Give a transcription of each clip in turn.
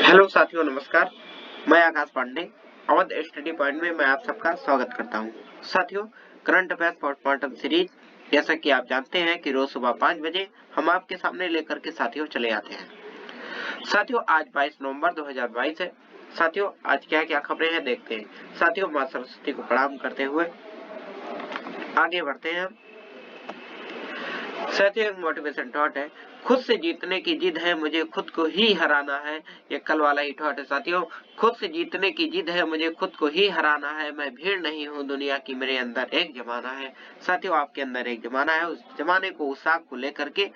Hello साथियों, नमस्कार। मैं आकाश पांडे अवध स्टडी पॉइंट में मैं आप सबका स्वागत करता हूं। साथियों, करंट अफेयर्स पोस्टमार्टम सीरीज जैसा कि आप जानते हैं कि रोज सुबह 5 बजे हम आपके सामने लेकर के साथियों चले आते हैं। साथियों, आज 22 नवंबर 2022 है। साथियों, आज क्या क्या खबरें हैं देखते हैं। साथियों, मां सरस्वती को प्रणाम करते हुए आगे बढ़ते हैं। साथियों, एक मोटिवेशन थॉट है, खुद से जीतने की जिद है, मुझे खुद को ही हराना है। ये कल वाला ही थॉट है साथियों। खुद से जीतने की जिद है, मुझे खुद को ही हराना है। मैं भीड़ नहीं हूँ दुनिया की, मेरे अंदर एक जमाना है। साथियों, आपके अंदर एक जमाना है, उस जमाने को, उस आग को लेकर के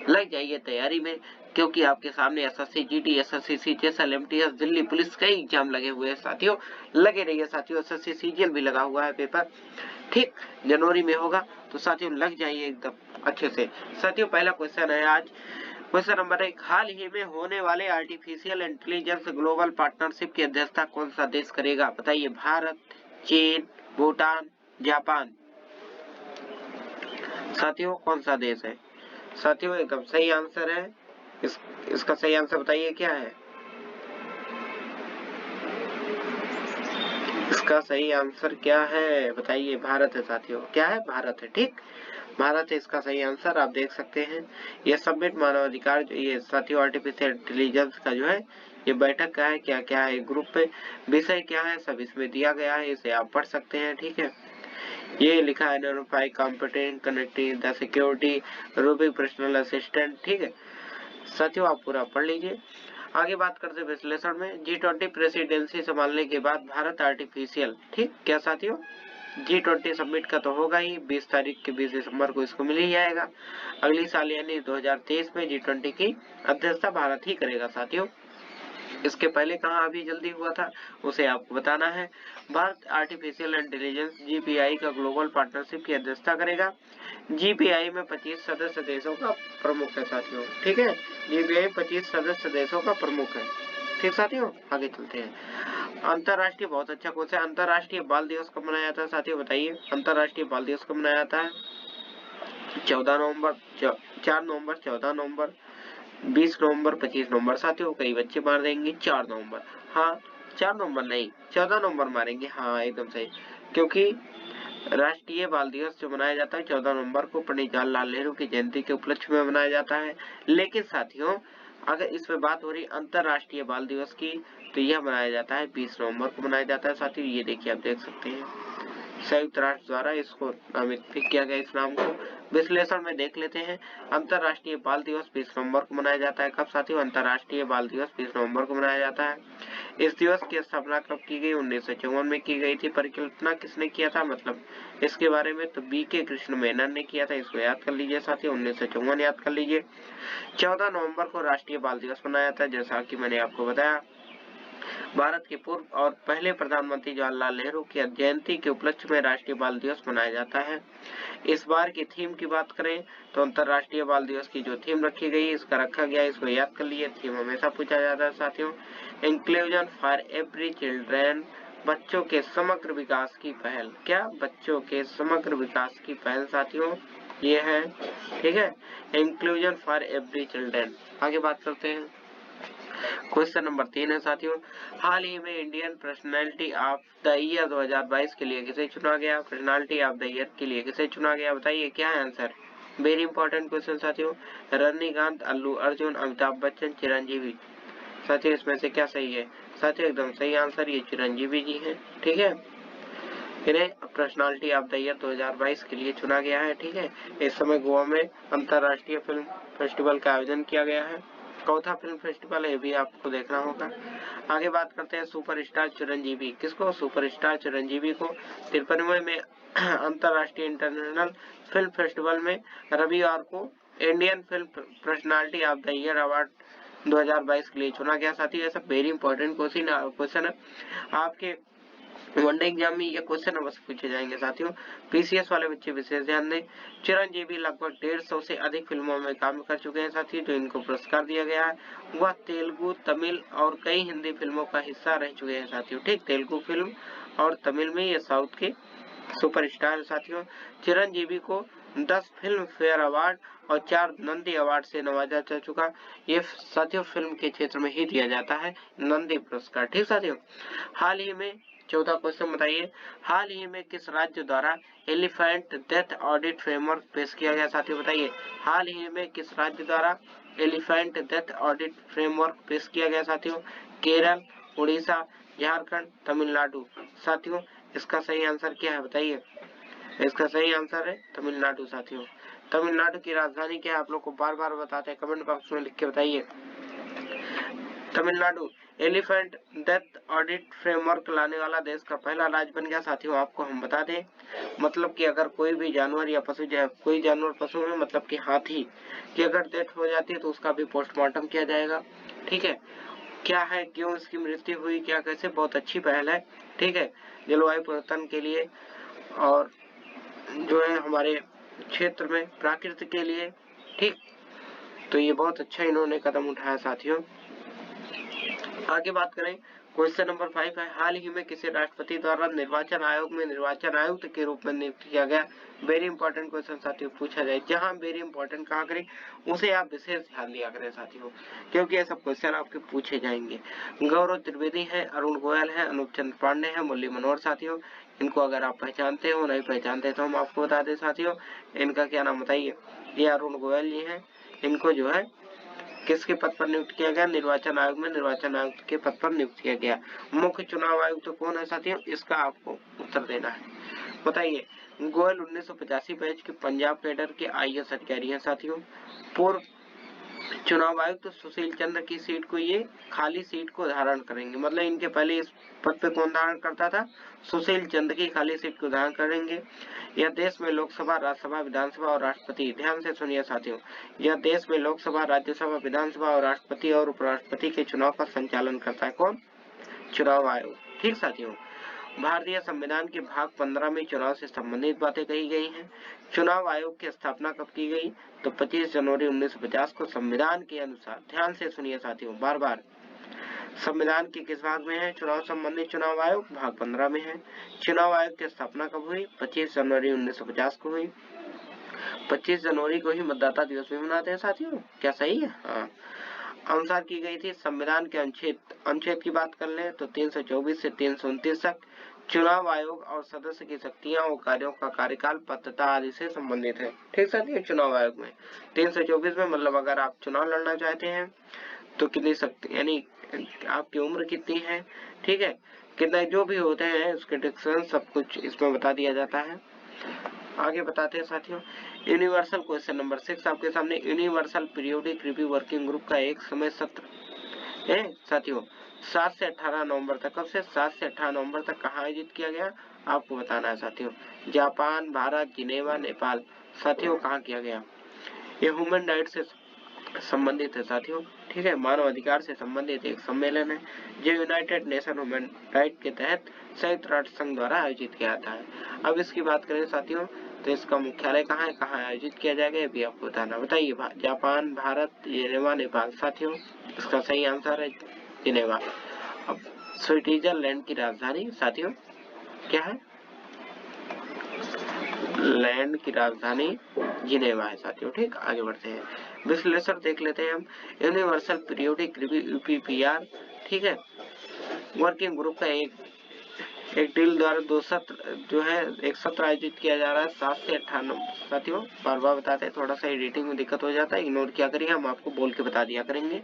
लग जाइए तैयारी में, क्योंकि आपके सामने SSC GD, SSC CGL, MTS, Delhi police कई एग्जाम लगे हुए हैं साथियों। लगे रहिए साथियों, एसएससी सीजीएल भी लगा हुआ है पेपर, ठीक जनवरी में होगा, तो साथियों लग जाइए एकदम अच्छे से। साथियों, पहला क्वेश्चन है आज, क्वेश्चन नंबर 1, हाल ही में होने वाले आर्टिफिशियल इंटेलिजेंस ग्लोबल पार्टनरशिप की अध्यक्षता कौन सा देश करेगा? बताइए। भारत, चीन, भूटान, जापान। साथियों, कौन सा देश है? साथियों, एकदम सही आंसर है। इसका सही आंसर बताइए क्या है? इसका सही आंसर क्या है बताइए? भारत है साथियों। क्या है? भारत है, ठीक। भारत है इसका सही आंसर। आप देख सकते हैं ये सबमिट मानवाधिकार, ये साथियों आर्टिफिशियल इंटेलिजेंस का जो है ये बैठक का है, क्या क्या है ग्रुप पे, विषय क्या है सब इसमें दिया गया है, इसे आप पढ़ सकते हैं, ठीक है। ये लिखा है notify competent connecting the security Rubik personal assistant, ठीक है साथियों, आप पूरा पढ़ लीजिए। आगे बात करते हैं विश्लेषण में। G20 प्रेसिडेंसी संभालने के बाद भारत आर्टिफिशियल, ठीक क्या साथियों? G20 समिट का तो होगा ही, 20 तारीख के 20 दिसंबर को इसको मिल ही जाएगा। अगली साल यानी 2023 में G20 की अध्यक्षता भारत ही करेगा साथियों। इसके पहले कहाँ अभी जल्दी हुआ था उसे आपको बताना है। भारत आर्टिफिशियल इंटेलिजेंस जीपीआई का ग्लोबल पार्टनरशिप की अध्यक्षता करेगा। जीपीआई में 25 सदस्य देशों का प्रमुख है साथियों, ठीक है। जीपीआई 25 सदस्य देशों का प्रमुख है, ठीक साथियों। आगे चलते हैं। अंतरराष्ट्रीय, बहुत अच्छा क्वेश्चन है, अंतरराष्ट्रीय बाल दिवस कब मनाया जाता है साथियों? बताइए, अंतरराष्ट्रीय बाल दिवस कब मनाया जाता है? 14 नवंबर, 4 नवंबर, 14 नवंबर, 20 नवंबर, 25 नवंबर। साथियों, कई बच्चे मार देंगे 4 नवंबर। हाँ, 4 नवंबर नहीं, 14 नवंबर मारेंगे। हाँ, एकदम सही, क्योंकि राष्ट्रीय बाल दिवस जो मनाया जाता है 14 नवंबर को पंडित जवाहरलाल नेहरू की जयंती के उपलक्ष्य में मनाया जाता है। लेकिन साथियों, अगर इसमें बात हो रही अंतरराष्ट्रीय बाल दिवस की, तो यह मनाया जाता है 20 नवंबर को मनाया जाता है साथियों। ये देखिए, आप देख सकते हैं संयुक्त राष्ट्र द्वारा इसको नामित भी किया गया इस नाम को। विश्लेषण में देख लेते हैं। अंतरराष्ट्रीय बाल दिवस 20 नवंबर को मनाया जाता है। कब साथियों? अंतरराष्ट्रीय बाल दिवस 20 नवंबर को मनाया जाता है। इस दिवस की स्थापना कब की गई? 1954 में की गई थी। परिकल्पना किसने किया था, मतलब इसके बारे में? तो BK कृष्ण मेनन ने किया था। इसको याद कर लीजिए साथियों, 1954 याद कर लीजिए। 14 नवंबर को राष्ट्रीय बाल दिवस मनाया था, जैसा कि मैंने आपको बताया। भारत के पूर्व और पहले प्रधानमंत्री जवाहरलाल नेहरू की जयंती के उपलक्ष्य में राष्ट्रीय बाल दिवस मनाया जाता है। इस बार की थीम की बात करें तो अंतरराष्ट्रीय बाल दिवस की जो थीम रखी गई इसका रखा गया, इसको याद कर लिए। थीम हमेशा पूछा जाता है साथियों, इंक्लूजन फॉर एवरी चिल्ड्रेन, बच्चों के समग्र विकास की पहल। क्या? बच्चों के समग्र विकास की पहल साथियों, ये है, ठीक है, इंक्लूजन फॉर एवरी चिल्ड्रेन। आगे बात करते हैं। क्वेश्चन नंबर 3 है साथियों, हाल ही में Indian personality of the year 2022 के लिए किसे चुना गया? पर्सनालिटी ऑफ द ईयर के लिए किसे चुना गया? बताइए क्या है आंसर? वेरी इंपॉर्टेंट क्वेश्चन साथियों। रजनीकांत, अल्लू अर्जुन, अमिताभ बच्चन, चिरंजीवी। साथियों, इसमें से क्या सही है? साथियों, एकदम सही आंसर ये चिरंजीवी जी है, ठीक है। इन्हें पर्सनालिटी ऑफ द ईयर 2022 के लिए चुना गया है, ठीक है। इस समय गोवा में अंतरराष्ट्रीय फिल्म फेस्टिवल का आयोजन किया गया है। चौथा फिल्म फेस्टिवल है, भी आपको देखना होगा। आगे बात करते हैं सुपरस्टार चिरंजीवी। किसको? सुपरस्टार चिरंजीवी को 53वें में अंतरराष्ट्रीय इंटरनेशनल फिल्म फेस्टिवल में रविवार को Indian film personality of the year award 2022 के लिए चुना गया। साथी ऐसा वेरी इंपॉर्टेंट क्वेश्चन है आपके वनडे एग्जाम में, ये क्वेश्चन अवश्य पूछे जाएंगे साथियों। पीसीएस वाले बच्चे विशेष ध्यान दें। चिरंजीवी लगभग 150 से अधिक फिल्मों में काम कर चुके हैं साथियों, जो इनको पुरस्कार दिया गया है। वह तेलुगु, तमिल और कई हिंदी फिल्मों का हिस्सा रह चुके हैं साथियों, ठीक। तेलुगु फिल्म और तमिल में ये साउथ के सुपरस्टार साथियों। चिरंजीवी को 10 फिल्म फेयर अवार्ड और 4 नंदी अवार्ड से नवाजा जा चुका। ये साथियों फिल्म के क्षेत्र में ही दिया जाता है नंदी पुरस्कार। ठीक साथियों, हाल ही में 14 क्वेश्चन बताइए, हाल ही में किस राज्य द्वारा एलिफेंट डेथ ऑडिट फ्रेमवर्क पेश किया गया? साथियों बताइए, हाल ही में किस राज्य द्वारा एलिफेंट डेथ ऑडिट फ्रेमवर्क पेश किया गया? साथियों, केरल, उड़ीसा, झारखंड, तमिलनाडु। साथियों इसका सही आंसर क्या है बताइए? इसका सही आंसर है तमिलनाडु। साथियों तमिलनाडु की राजधानी क्या है? आप लोग को बार बार बताते हैं, कमेंट बॉक्स में लिख के बताइए। Tamil Nadu elephant death audit framework लाने वाला देश का पहला राज्य बन गया। साथियों आपको हम बता दें, मतलब कि अगर कोई भी जानवर या पशु, कोई जानवर पशु है, मतलब कि हाथी की अगर डेथ हो जाती है तो उसका भी पोस्टमार्टम किया जाएगा। ठीक है, क्या है, क्यों इसकी मृत्यु हुई, क्या कैसे, बहुत अच्छी पहल है। ठीक है, जलवायु परिवर्तन के लिए और जो है हमारे क्षेत्र में प्रकृति के लिए। ठीक, तो ये बहुत अच्छा इन्होंने कदम उठाया। साथियों आगे बात करें, क्वेश्चन नंबर 5 है, हाल ही में किसे राष्ट्रपति द्वारा निर्वाचन आयोग में निर्वाचन आयुक्त के रूप में नियुक्त किया गया? वेरी इंपॉर्टेंट क्वेश्चन साथियों पूछा जाए, जहां वेरी इंपॉर्टेंट कहा करें उसे आप विशेष ध्यान दिया करें साथियों, क्योंकि ये सब क्वेश्चन आपके पूछे जाएंगे। गौरव त्रिवेदी है, अरुण गोयल है, अनूप चंद्र पांडे है, मुरली मनोहर। साथियों इनको अगर आप पहचानते हो, नहीं पहचानते तो हम आपको बता दें साथियों, इनका क्या नाम बताइए? ये अरुण गोयल जी हैं, इनको जो है किसके पद पर नियुक्त किया गया? निर्वाचन आयोग में निर्वाचन आयुक्त के पद पर नियुक्त किया गया। मुख्य चुनाव आयुक्त तो कौन है साथियों? इसका आपको उत्तर देना है, बताइए। गोयल 1985 बैच के पंजाब कैडर के IAS अधिकारी हैं। साथियों पूर्व चुनाव आयुक्त तो सुशील चंद्र की सीट को, ये खाली सीट को धारण करेंगे, मतलब इनके पहले इस पद पे कौन धारण करता था? सुशील चंद्र की खाली सीट को धारण करेंगे। यह देश में लोकसभा, राज्यसभा, विधानसभा और राष्ट्रपति, ध्यान से सुनिए साथियों, यह देश में लोकसभा, राज्यसभा, विधानसभा और राष्ट्रपति और उपराष्ट्रपति के चुनाव का संचालन करता है। कौन? चुनाव आयोग। ठीक साथियों, भारतीय संविधान के भाग 15 में चुनाव से संबंधित बातें कही गई हैं। चुनाव आयोग की स्थापना कब की गई? तो 25 जनवरी 1950 को संविधान के अनुसार। ध्यान से सुनिए साथियों, बार बार, संविधान के किस भाग में है चुनाव संबंधित चुनाव आयोग? भाग 15 में है। चुनाव आयोग की स्थापना कब हुई? 25 जनवरी 1950 को हुई। 25 जनवरी को ही मतदाता दिवस भी मनाते हैं साथियों, क्या सही है? हाँ, अनुसार की गई थी। संविधान के अनुच्छेद की बात कर ले तो 324 से 329 तक चुनाव आयोग और सदस्य की शक्तियां और कार्यों का कार्यकाल, पात्रता आदि से संबंधित है। ठीक साथियों, चुनाव आयोग में 324 में मतलब अगर आप चुनाव लड़ना चाहते हैं तो कितनी शक्ति, यानी आपकी उम्र कितनी है, ठीक है, कितना जो भी होते हैं उसके डिस्क्रिप्शन सब कुछ इसमें बता दिया जाता है। आगे बताते हैं साथियों, यूनिवर्सल क्वेश्चन नंबर 6 आपके सामने, universal periodic review working group का एक समय सत्र है साथियों 7 से 18 नवंबर तक। कब से? 7 से 18 नवंबर तक। कहाँ आयोजित किया गया आपको बताना है साथियों? Japan, Bharat, Geneva, Nepal. साथियों कहाँ किया गया? ये ह्यूमन राइट से संबंधित है साथियों, ठीक है, मानव अधिकार से संबंधित एक सम्मेलन है जो यूनाइटेड नेशन ह्यूमन राइट के तहत संयुक्त राष्ट्र संघ द्वारा आयोजित किया जाता है। अब इसकी बात करें साथियों तो इसका मुख्यालय कहाँ है, कहाँ आयोजित किया जाएगा, ये भी आपको बताना। बताइए, जापान, भारत, जिनेवा, नेपाल। साथियों इसका सही आंसर है जिनेवा। अब स्विट्जरलैंड की राजधानी साथियों क्या है? लैंड की राजधानी जिनेवा है साथियों। ठीक, आगे बढ़ते हैं, विश्लेषण देख लेते हैं हम। यूनिवर्सल पीरियोडिक रिव्यू UPPR, ठीक है, वर्किंग ग्रुप का एक डील द्वारा 2 सत्र जो है एक सत्र आयोजित किया जा रहा है 7 से 18 साथियों, बार बार बताते हैं, थोड़ा सा एडिटिंग में दिक्कत हो जाता है, इग्नोर किया करिए, हम आपको बोल के बता दिया करेंगे।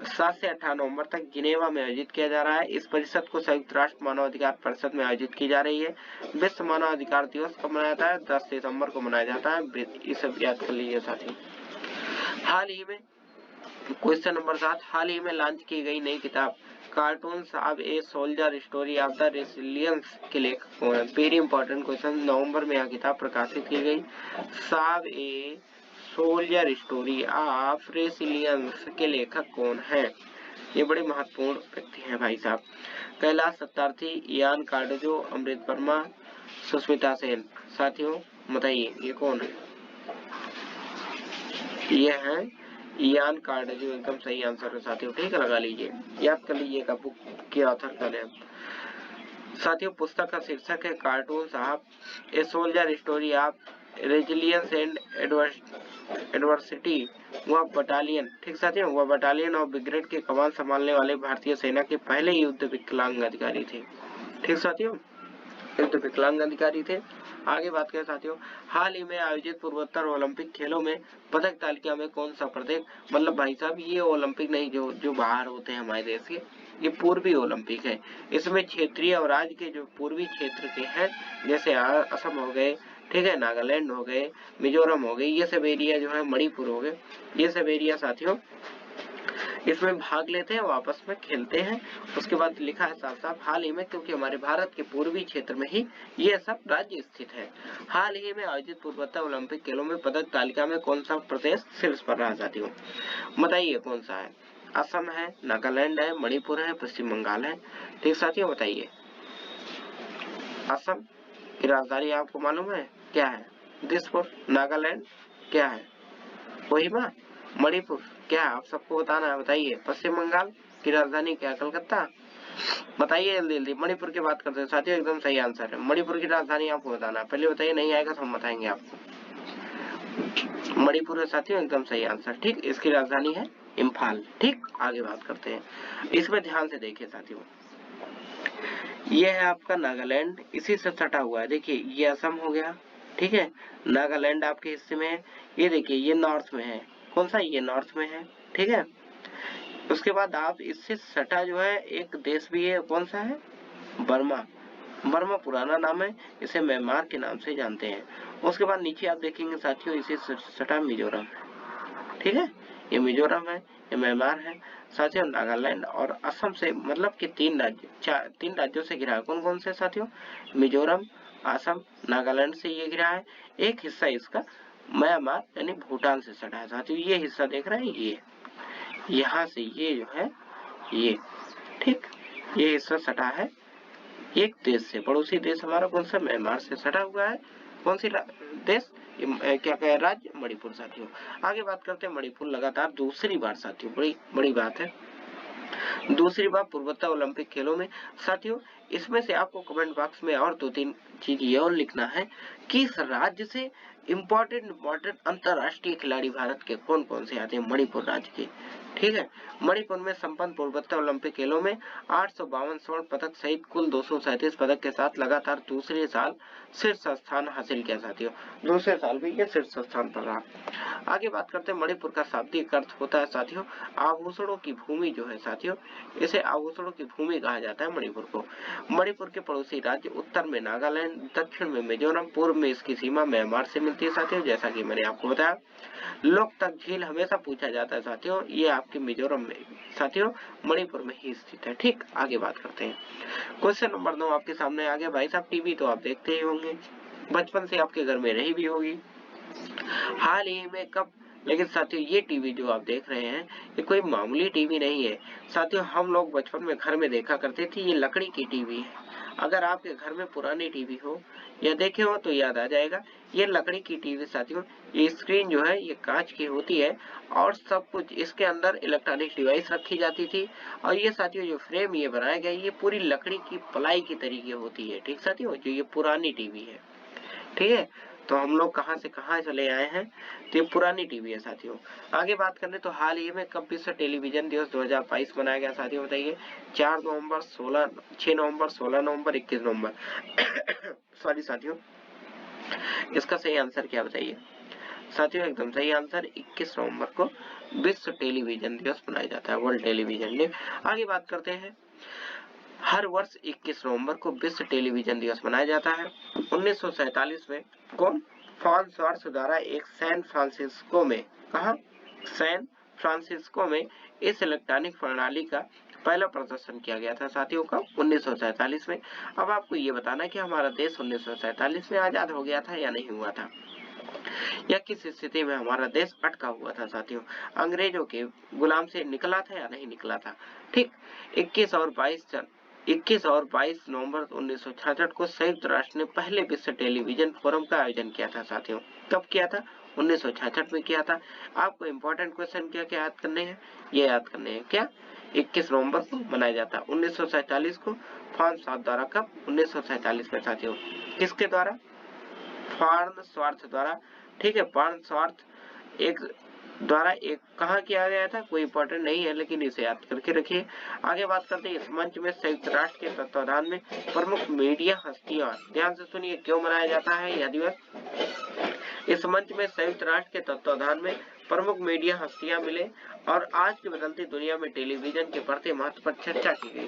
7 से 18 नवंबर तक जिनेवा में आयोजित किया जा रहा है। इस परिषद को संयुक्त राष्ट्र मानव अधिकार परिषद में आयोजित की जा रही है। विश्व मानव अधिकार दिवस कब मनाया जाता है? 10 दिसंबर को मनाया जाता है, ये सब याद कर लीजिए साथी। हाल ही में क्वेश्चन नंबर 7, हाल ही में लॉन्च की गई नई किताब cartoons of a soldier story of the resilience के लेखक कौन है? वेरी इंपॉर्टेंट क्वेश्चन, नवंबर में यह किताब प्रकाशित की गई। Of a soldier story of resilience के लेखक कौन है? ये बड़े महत्वपूर्ण व्यक्ति हैं भाई साहब। कैलाश सत्यार्थी, इयान कार्डोजो, अमृत वर्मा, सुष्मिता सेन। साथियों बताइए ये कौन है? ये है इयान कार्डोजो, एकदम सही आंसर है साथियों, ठीक है, लगा लीजिए, याद कर लीजिएगा बुक के ऑथर का नाम। साथियों पुस्तक का शीर्षक है cartoons of a soldier story of resilience and adversity वह बटालियन, ठीक साथियों, वह बटालियन और ब्रिगेड की कमान संभालने वाले भारतीय सेना के पहले युद्ध विकलांग अधिकारी थे। ठीक साथियों, युद्ध विकलांग अधिकारी थे। आगे बात करें साथियों, हाल ही में आयोजित पूर्वोत्तर ओलंपिक खेलों में पदक तालिका में कौन सा प्रदेश, मतलब भाई साहब ये ओलंपिक नहीं जो बाहर होते हैं हमारे देश के, ये पूर्वी ओलंपिक है। इसमें क्षेत्रीय और राज्य के जो पूर्वी क्षेत्र के हैं, जैसे असम हो गए, ठीक है, नागालैंड हो गए, मिजोरम हो गए, ये सब एरिया जो है, मणिपुर हो गए, ये सब एरिया साथियों इसमें भाग लेते हैं, आपस में खेलते हैं। उसके बाद लिखा है साफ साफ, हाल ही में, क्योंकि हमारे भारत के पूर्वी क्षेत्र में ही ये सब राज्य स्थित है। हाल ही में आयोजित पूर्वोत्तर ओलंपिक खेलों में पदक तालिका में कौन सा प्रदेश शीर्ष पर रहा साथियों, बताइए कौन सा है? असम है, नागालैंड है, मणिपुर है, पश्चिम बंगाल है। ठीक साथियों, बताइए। असम की राजधानी आपको मालूम है क्या है? दिसपुर। नागालैंड क्या है? कोहिमा। मणिपुर क्या है? आप सबको बताना है, बताइए। पश्चिम बंगाल की राजधानी क्या है? कलकत्ता। बताइए जल्दी जल्दी। मणिपुर की बात करते हैं साथियों, एकदम सही आंसर है। मणिपुर की राजधानी आपको बताना है, पहले बताइए, नहीं आएगा तो हम बताएंगे आपको। मणिपुर है साथियों, एकदम सही आंसर। ठीक, इसकी राजधानी है इम्फाल। ठीक, आगे बात करते हैं, इसमें ध्यान से देखिए साथियों। ये है आपका नागालैंड, इसी से सटा हुआ है। देखिए ये असम हो गया, ठीक है, नागालैंड आपके हिस्से में है। ये देखिए ये नॉर्थ में है, कौन सा? ये नॉर्थ में है, ठीक है। उसके बाद आप इससे सटा जो है एक देश भी है, कौन सा है? बर्मा। बर्मा पुराना नाम है, इसे म्यांमार के नाम से जानते हैं। उसके बाद नीचे आप देखेंगे साथियों, इसे सटा मिजोरम, ठीक है, ये मिजोरम है, ये म्यांमार है साथियों। नागालैंड और असम से, मतलब कि तीन राज्यों से घिरा है। कौन कौन से साथियों? मिजोरम, असम, नागालैंड से ये घिरा है। एक हिस्सा इसका म्यांमार यानी भूटान से सटा है साथियों। ये हिस्सा देख रहे हैं, ये यहाँ से ये जो है ये, ठीक, ये हिस्सा सटा है एक देश से, पड़ोसी देश हमारा कौन सा? म्यांमार से सटा हुआ है। कौन सी देश? क्या कहे? राज्य मणिपुर साथियों। आगे बात करते हैं, मणिपुर लगातार दूसरी बार साथियों, बड़ी बड़ी बात है, दूसरी बार पूर्वोत्तर ओलंपिक खेलों में साथियों। इसमें से आपको कमेंट बॉक्स में और 2-3 चीज ये और लिखना है कि इस राज्य से इम्पोर्टेंट अंतरराष्ट्रीय खिलाड़ी भारत के कौन कौन से आते हैं? मणिपुर राज्य के, ठीक है। मणिपुर में संपन्न पूर्वोत्तर ओलंपिक खेलों में 852 स्वर्ण पदक सहित कुल 237 पदक के साथ लगातार दूसरे साल शीर्ष स्थान हासिल किया साथियों। दूसरे साल भी ये शीर्ष स्थान पर रहा। आगे बात करते हैं, मणिपुर का शाब्दिक अर्थ होता है साथियों आभूषणों की भूमि जो है साथियों, इसे आभूषणों की भूमि कहा जाता है मणिपुर को। मणिपुर के पड़ोसी राज्य उत्तर में नागालैंड, दक्षिण में मिजोरम, पूर्व में इसकी सीमा म्यांमार से मिलती है साथियों, जैसा कि मैंने आपको बताया। लोकतक झील हमेशा पूछा जाता है साथियों, ये आपके मिजोरम में साथियों, मणिपुर में ही स्थित है। ठीक, आगे बात करते हैं। क्वेश्चन नंबर 9 आपके सामने आ गया। भाई साहब टीवी तो आप देखते ही होंगे, बचपन से आपके घर में रही भी होगी। हाल ही में कब, लेकिन साथियों ये टीवी जो आप देख रहे हैं ये कोई मामूली टीवी नहीं है साथियों। हम लोग बचपन में घर में देखा करते थे, ये लकड़ी की टीवी है। अगर आपके घर में पुरानी टीवी हो या देखे हो तो याद आ जाएगा, ये लकड़ी की टीवी साथियों। ये स्क्रीन जो है ये कांच की होती है और सब कुछ इसके अंदर इलेक्ट्रॉनिक डिवाइस रखी जाती थी। और ये साथियों जो फ्रेम ये बनाया गया ये पूरी लकड़ी की पलाई की तरीके होती है। ठीक साथियों, जो ये पुरानी टीवी है, ठीक है। तो हम लोग कहां से कहां चले आए हैं, तो ये पुरानी टीवी है साथियों। आगे बात करें तो हाल ही में कब विश्व टेलीविजन दिवस 2022 मनाया गया साथियों, बताइए। 4 नवंबर, 16, 6 नवंबर, 16 नवंबर, 21 नवंबर सॉरी साथियों, इसका सही आंसर क्या बताइए साथियों? एकदम सही आंसर 21 नवंबर को विश्व टेलीविजन दिवस मनाया जाता है, वर्ल्ड टेलीविजन डे। आगे बात करते हैं, हर वर्ष 21 नवंबर को विश्व टेलीविजन दिवस मनाया जाता है। 1947 में कौन? फ्रांस स्वार्थ द्वारा एक सैन फ्रांसिस्को में, कहा? सैन फ्रांसिस्को में इस इलेक्ट्रॉनिक प्रणाली का पहला प्रदर्शन किया गया था साथियों का 1947 में। अब आपको ये बताना कि हमारा देश 1947 में आजाद हो गया था या नहीं हुआ था, या किस स्थिति में हमारा देश अटका हुआ था साथियों, अंग्रेजों के गुलाम से निकला था या नहीं निकला था। ठीक, 21 और 22 नवंबर 1966 को संयुक्त राष्ट्र ने पहले विश्व टेलीविजन फोरम का आयोजन किया था साथियों। कब किया था? 1966 में किया था। आपको इम्पोर्टेंट क्वेश्चन क्या क्या याद करने हैं, ये याद करने हैं क्या? 21 नवंबर को मनाया जाता है 1947 को फ्रांस द्वारा। कब? 1947 में साथियों। किसके द्वारा? फार्न स्वार्थ द्वारा, ठीक है, फार्न स्वार्थ एक द्वारा एक कहाँ किया गया था, कोई इंपॉर्टेंट नहीं है लेकिन इसे याद करके रखिए। आगे बात करते हैं, इस मंच में संयुक्त राष्ट्र के तत्वाधान में प्रमुख मीडिया हस्तियां, ध्यान से सुनिए क्यों मनाया जाता है यह दिवस। इस मंच में संयुक्त राष्ट्र के तत्वाधान में प्रमुख मीडिया हस्तियां मिले और आज की बदलती दुनिया में टेलीविजन के बढ़ते महत्व पर चर्चा की गई।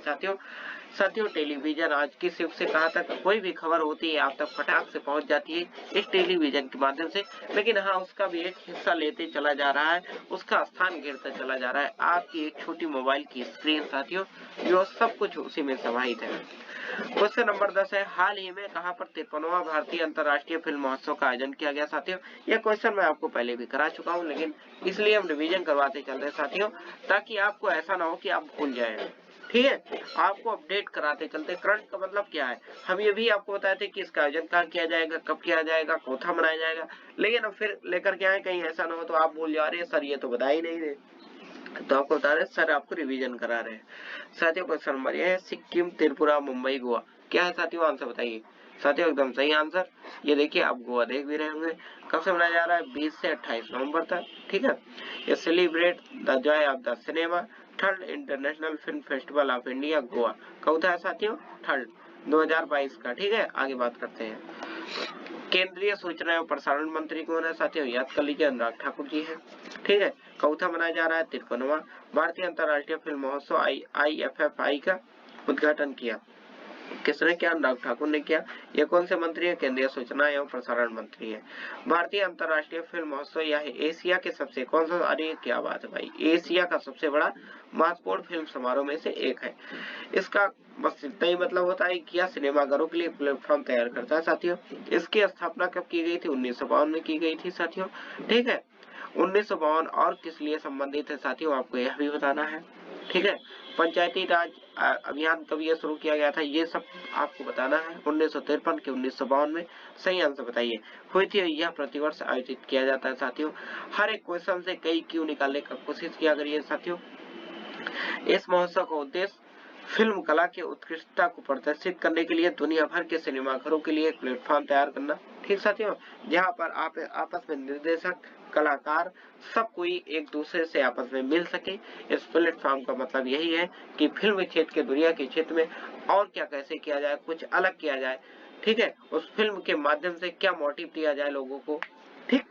साथियों टेलीविजन आज किस युग से कहां तक कोई भी खबर होती है आप तक फटाक से पहुंच जाती है इस टेलीविजन के माध्यम से, लेकिन हाँ उसका भी एक हिस्सा लेते चला जा रहा है, उसका स्थान घेरता चला जा रहा है आपकी एक छोटी मोबाइल की स्क्रीन साथियों, जो सब कुछ उसी में समाहित है। क्वेश्चन नंबर 10 है, हाल ही में कहां पर 53वां भारतीय अंतर्राष्ट्रीय फिल्म महोत्सव का आयोजन किया गया साथियों। यह क्वेश्चन मैं आपको पहले भी करा चुका हूं, लेकिन इसलिए हम रिवीजन करवाते चल रहे साथियों, ताकि आपको ऐसा ना हो कि आप भूल जाए, ठीक है, आपको अपडेट कराते चलते। करंट का मतलब क्या है, हम ये भी आपको बताए थे कि इसका आयोजन कहाँ किया जाएगा, कब किया जाएगा, कौथा मनाया जाएगा, लेकिन अब फिर लेकर के आए, कहीं ऐसा ना हो तो आप भूल जा रहे हैं, सर ये तो बता ही नहीं रहे, तो आपको बता रहे सर आपको रिवीजन करा रहे हैं। साथियों क्वेश्चन नंबर ये है, सिक्किम, त्रिपुरा, मुंबई, गोवा, क्या है साथियों, आंसर बताइए। साथियों एकदम सही आंसर, ये देखिए आप गोवा देख भी रहे होंगे। कब से मनाया जा रहा है, 20 से 28 नवंबर तक, ठीक है। ये celebrate the Joy of the cinema, third international film festival of India Goa, कब है साथियों, थर्ड 2022 का, ठीक है। आगे बात करते हैं, केंद्रीय सूचना एवं प्रसारण मंत्री कौन है साथियों, याद कर लीजिए, अनुराग ठाकुर जी है, ठीक है। कौथा मनाया जा रहा है, 53वां भारतीय अंतर्राष्ट्रीय फिल्म महोत्सव IFFI का उद्घाटन किया, किसने किया, अनुराग ठाकुर ने किया। ये कौन से मंत्री है, केंद्रीय सूचना एवं प्रसारण मंत्री है। भारतीय अंतर्राष्ट्रीय फिल्म महोत्सव यह एशिया के सबसे कौन सा, अरे क्या बात है भाई, एशिया का सबसे बड़ा महत्वपूर्ण फिल्म समारोह में से एक है। इसका बस इतना ही मतलब होता है कि यह सिनेमाघरों के लिए प्लेटफॉर्म तैयार करता है साथियों। इसकी स्थापना कब की गई थी, 1952 में की गई थी साथियों, ठीक है। 1952 और किस लिए संबंधित है साथियों, आपको यह भी बताना है, ठीक है। पंचायती राज अभियान कब ये शुरू किया गया था, ये सब आपको बताना है, 1953 के 1952 में, सही आंसर बताइए। हुई थी, यह प्रतिवर्ष आयोजित किया जाता है साथियों। हर एक क्वेश्चन से कई क्यों निकालने का कोशिश किया करिए साथियों। इस महोत्सव का उद्देश्य फिल्म कला की उत्कृष्टता को प्रदर्शित करने के लिए दुनिया भर के सिनेमाघरों के लिए एक प्लेटफॉर्म तैयार करना, ठीक साथियों, जहां पर आप आपस में निर्देशक, कलाकार, सब कोई एक दूसरे से आपस में मिल सके। इस प्लेटफॉर्म का मतलब यही है कि फिल्म क्षेत्र के दुनिया के क्षेत्र में और क्या कैसे किया जाए, कुछ अलग किया जाए, ठीक है, उस फिल्म के माध्यम से क्या मोटिव दिया जाए लोगों को, ठीक।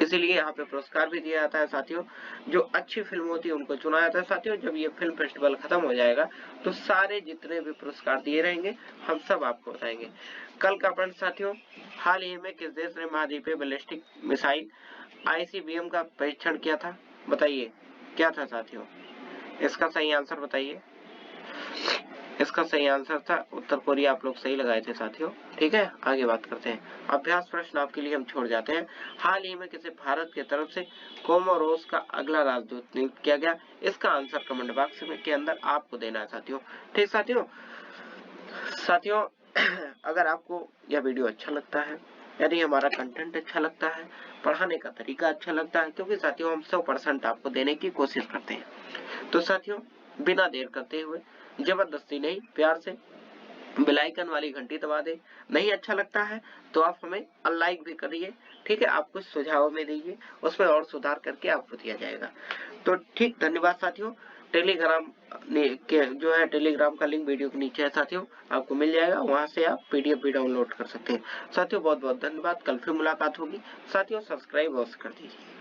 इसीलिए यहाँ पे पुरस्कार भी दिया जाता है साथियों, जो अच्छी फिल्म होती है उनको चुना जाता है साथियों। जब ये फिल्म फेस्टिवल खत्म हो जाएगा तो सारे जितने भी पुरस्कार दिए रहेंगे हम सब आपको बताएंगे। कल का प्रश्न साथियों, हाल ही में किस देश ने महाद्वीपीय बैलिस्टिक मिसाइल ICBM का परीक्षण किया था, बताइए क्या था साथियों, इसका सही आंसर बताइए। इसका सही आंसर था उत्तर कोरिया, आप लोग सही लगाए थे साथियों, ठीक है। आगे बात करते हैं, अभ्यास प्रश्न आपके लिए हम छोड़ जाते हैं। हाल ही में किसे भारत की तरफ से कोमोरोस का अगला राजदूत नियुक्त किया गया, इसका आंसर कमेंट बॉक्स के अंदर आपको देना है साथियों, ठीक साथियों। अगर आपको यह वीडियो अच्छा लगता है, यदि हमारा कंटेंट अच्छा लगता है, पढ़ाने का तरीका अच्छा लगता है, क्योंकि साथियों हम 100% आपको देने की कोशिश करते हैं, तो साथियों बिना देर करते हुए, जबरदस्ती नहीं, प्यार से बेल आइकन वाली घंटी दबा दे। नहीं अच्छा लगता है तो आप हमें अनलाइक भी करिए, ठीक है, आप कुछ सुझाव में दीजिए, उसमें और सुधार करके आपको दिया जाएगा। तो ठीक, धन्यवाद साथियों। टेलीग्राम के जो है, टेलीग्राम का लिंक वीडियो के नीचे है साथियों, आपको मिल जाएगा, वहां से आप PDF भी डाउनलोड कर सकते हैं साथियों। बहुत बहुत धन्यवाद, कल फिर मुलाकात होगी साथियों, सब्सक्राइब अवश्य कर दीजिए।